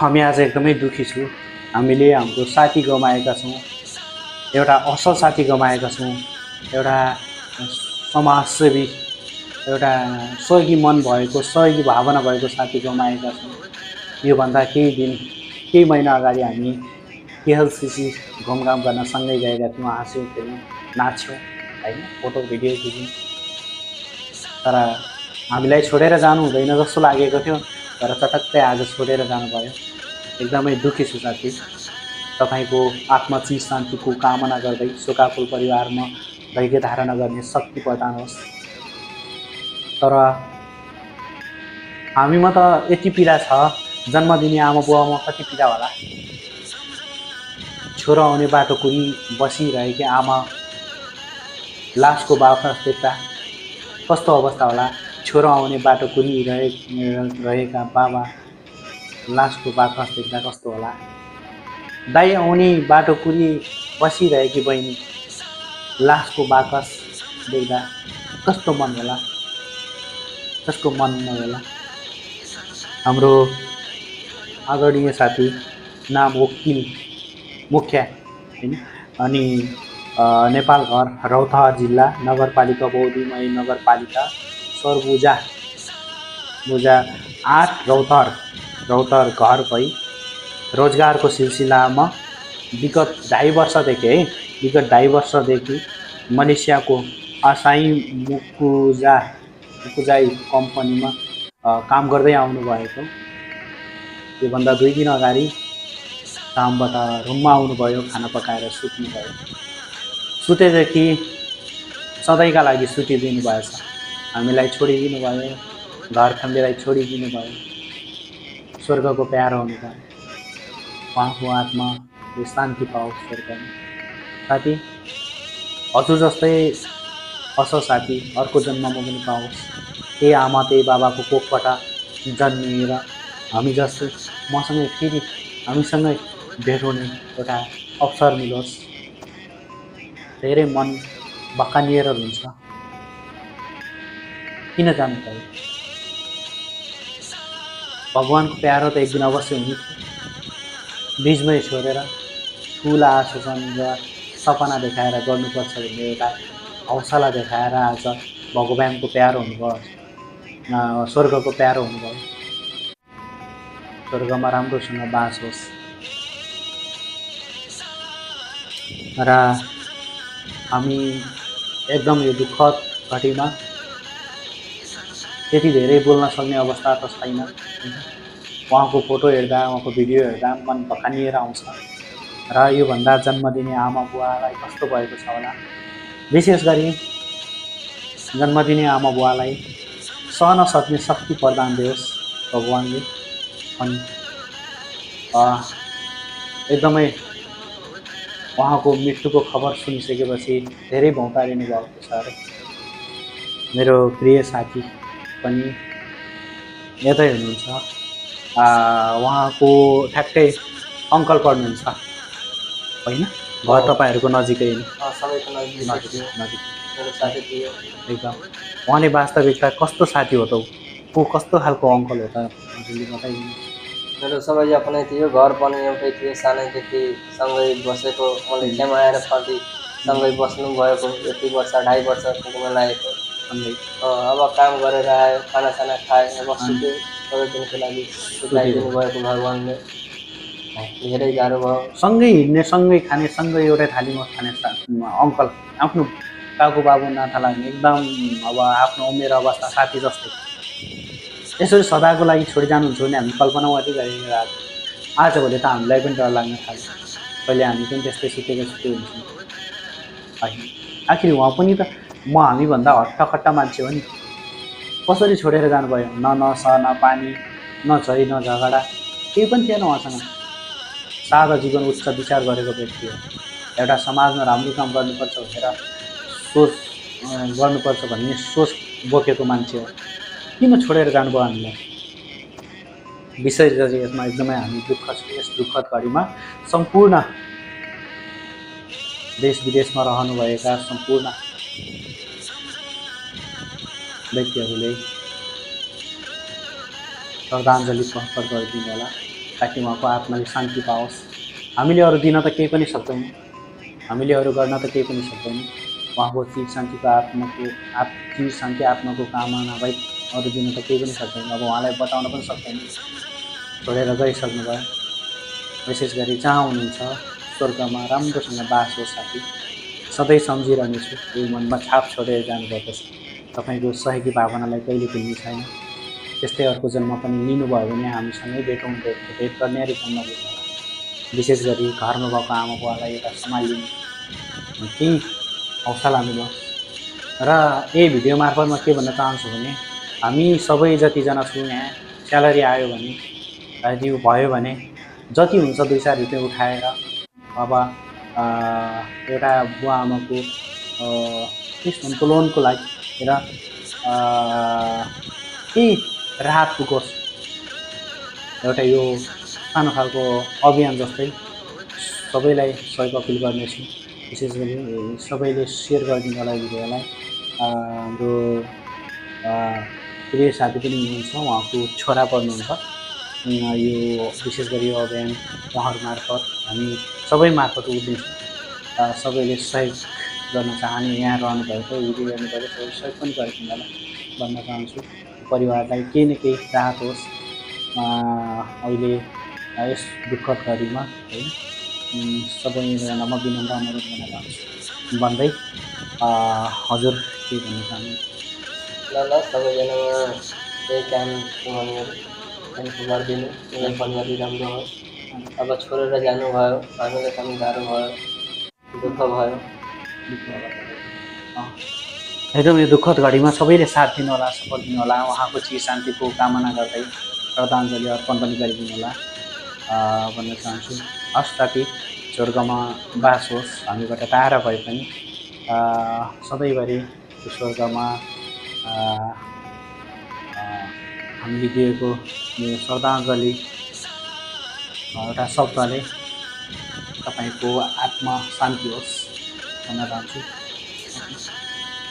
हामी आज एकदमै दुःखी छु। हामीले हाम्रो साथी गमाएका छौँ, एउटा असल साथी गमाएका छौँ, एउटा समाजसेवी, एउटा सहयोगी मन भएको, सहयोगी भावना भएको साथी गमाएका छौँ। योभन्दा केही महिना अगाडि हामी केएलसिसी घुमघाम गर्न सँगै गएका थियौँ, हाँस्यौँ, खेल्यौँ, नाच्यौँ, होइन, फोटो भिडियो खिच्यौँ। तर हामीलाई छोडेर जानु हुँदैन जस्तो लागेको थियो, तर चटक्कै आज छोडेर जानुभयो। एकदमै दुःखी छु साथी। तपाईँको आत्मा चिर शान्तिको कामना गर्दै शोकाकुल परिवारमा धैर्य धारण गर्ने शक्ति प्रदान होस्। तर हामीमा त यति पीडा छ, जन्म दिने आमा बुवामा कति पीडा होला। छोरो आउने बाटो कुरी बसिरहेकी आमा लासको बाकस देख्दा कस्तो अवस्था होला। छोरो आउने बाटो कुरिरहेका बाबा लासको बाकस देख्दा कस्तो होला। दाइ आउने बाटो कुरी बसिरहेकी बहिनी लासको बाकस देख्दा कस्तो मन होला, कसको मन नहोला। हाम्रो आदरणीय साथी नाम वकिल मुखिया, होइन, अनि नेपाल घर रौतहट जिल्ला नगरपालिका बौद्धमय नगरपालिका सरबुजा 8 रौतहट घर भई रोजगारको सिलसिलामा विगत 2.5 वर्षदेखि मलेसियाको असाई मुकुजाई कम्पनीमा काम गर्दै आउनुभएको। योभन्दा 2 दिन अगाडि कामबाट रुममा आउनुभयो, खाना पकाएर सुत्नुभयो। सुतेदेखि सधैँका लागि सुतिदिनु भएछ। हामीलाई छोडिदिनु भयो, घर फ्यामिलीलाई छोडिदिनु भयो, स्वर्गको प्यारो हुनुभयो। उहाँको आत्मा शान्ति पाओस् स्वर्गमा। साथी, हजुर जस्तै असल साथी अर्को जन्ममा पनि पाओस्। त्यही आमा त्यही बाबाको कोखबाट जन्मिएर हामी जस्तै मसँगै फेरि हामीसँगै भेट हुने एउटा अवसर मिलोस्। धेरै मन बकानिएर हुन्छ। किन जानु पर्यो? भगवानको प्यारो त एक दिन अवश्य हुने थियो। बिचमै छोडेर ठुला आशोचन र सपना देखाएर गर्नुपर्छ भन्ने एउटा हौसला देखाएर आज भगवानको प्यारो हुनुभयो, स्वर्गको प्यारो हुनुभयो। स्वर्गमा राम्रोसँग बास होस्। र हामी एकदम यो दुःखद घडीमा त्यति धेरै बोल्न सक्ने अवस्था त छैन। उहाँको फोटो हेर्दा, उहाँको भिडियो हेर्दा मन भकानिएर आउँछ। र योभन्दा जन्म दिने आमा बुवालाई कस्तो भएको छ होला। विशेष गरी जन्म दिने आमा बुवालाई सहन सक्ने शक्ति प्रदान दियोस् भगवानले। अनि एकदमै उहाँको मृत्युको खबर सुनिसकेपछि धेरै भौँतारिनु भएको छ अरे। मेरो प्रिय साथी पनि यतै हुनुहुन्छ। उहाँको ठ्याक्कै अङ्कल पर्नुहुन्छ, होइन? घर तपाईँहरूको नजिकै नै, नजिक एकदम। उहाँले वास्तविकता कस्तो साथी हो त, को कस्तो खालको अङ्कल हो त, हजुरले बताइदिनु। मेरो सबै आफ्नै थियो, घर पनि एउटै थियो। सानैदेखि सँगै बसेको, मलेसियामा आएर फर्ती सँगै बस्नु भएको। यति वर्ष 2.5 वर्ष पुग्न लागेको। अब काम गरेर आयो, खानासाना खायो, अब सुत्यो। सबै दिनको लागि सुताइदिनु भएको भगवानले। धेरै गाह्रो भयो। सँगै हिँड्ने, सँगै खाने, सँगै एउटै थालीमा खाने अङ्कल, आफ्नो काकु बाबु नाता लाग्ने, एकदम अब आफ्नो उमेर अवस्था साथी जस्तै। यसरी सदाको लागि छोडी जानुहुन्छ भने हामी कल्पना मात्रै गरिरहेको। आजभोलि त हामीलाई पनि डर लाग्न थाल्यो। कहिले हामी पनि त्यस्तै सुतेको हुन्छौँ, होइन? आखिर उहाँ पनि त हामीभन्दा हट्टाखट्टा मान्छे हो नि। कसरी छोडेर जानुभयो? न नसा, न पानी, न झै, न झगडा, केही पनि थिएन उहाँसँग। सादा जीवन, उच्च विचार गरेको व्यक्ति हो। एउटा समाजमा राम्रो काम गर्नुपर्छ भन्ने सोच बोकेको मान्छे हो। किन छोडेर जानुभयो हामीलाई? विशेष गरी यसमा एकदमै हामी दुःख छु। यस दुःखद घडीमा सम्पूर्ण देश विदेशमा रहनुभएका सम्पूर्ण व्यक्तिहरूले श्रद्धाञ्जली अर्पण गरिदिनु होला। ताकि उहाँको आत्माले शान्ति पाओस्। हामीले अरू दिन त केही पनि सक्दैनौँ, हामीले अरू गर्न त केही पनि सक्दैनौँ। उहाँको चिर शान्तिको चिर शान्ति आत्माको कामना बाहेक अरू दिन त केही पनि सक्दैनौँ। अब उहाँलाई बताउन पनि सक्दैनौँ, छोडेर गइसक्नुभयो। विशेष गरी जहाँ हुनुहुन्छ स्वर्गमा राम्रोसँग बास होस् साथी, सधैँ सम्झिरहनेछु। यो मनमा छाप छोडेर जानुभएपछि तपाईँको सहयोगी भावनालाई कहिले भुल्ने छैन। त्यस्तै अर्को जन्म पनि लिनुभयो भने हामीसँगै भेट गर्ने रिकम नलिनु होला। विशेष गरी घरमा भएको आमा बुवालाई एउटा सम्हालिदिनु, केही हौसला मिलोस्। र यही भिडियो मार्फत म के भन्न चाहन्छु भने हामी सबै जतिजना छौँ यहाँ, स्यालेरी आयो भने यदि भयो भने जति हुन्छ 2-4 रुपियाँ उठाएर अब एउटा बुवा आमाको त्यसको लोनको लागि र केही राहत पुगोस्, एउटा यो सानो खालको अभियान जस्तै सबैलाई सहयोग अपिल गर्नेछु। विशेष गरी सबैले सेयर गरिदिनु होला भिडियोलाई। हाम्रो प्रिय साथी पनि हुनुहुन्छ, उहाँको छोरा पर्नुहुन्छ। यो विशेष गरी यो अभियान उहाँहरू मार्फत हामी सबै मार्फत उठ्दैछौँ। सबैले सहयोग गर्न चाहने यहाँ रहनुभएको भिडियो हेर्नुभएको सबैले सहयोग पनि गरिदिनु होला भन्न चाहन्छु। परिवारलाई केही न केही राहत होस् अहिले यस दुःखद घडीमा है। सबैजनामा म विनम्र अनुरोध गर्न चाहन्छु भन्दै हजुर के भन्न चाहनुहुन्छ? ल सबैजनामा त्यही कामको गरिदिनु, उनीहरू परिवारले राम्रो होस्। अब छोडेर जानुभयो, हामीलाई पनि गाह्रो भयो, दुःख भयो। एकदम यो दुःखद घडीमा सबैले साथ दिनु होला, सपोर्ट दिनु होला। उहाँको चिर शान्तिको कामना गर्दै श्रद्धाञ्जली अर्पण पनि गरिदिनु होला भन्न चाहन्छु। हस् साथी, स्वर्गमा बास होस्, हामीबाट टाढा भए पनि सधैँभरि स्वर्गमा हामीले दिएको यो श्रद्धाञ्जली एउटा शब्दले तपाईँको आत्मा शान्ति होस् भन्न चाहन्छु।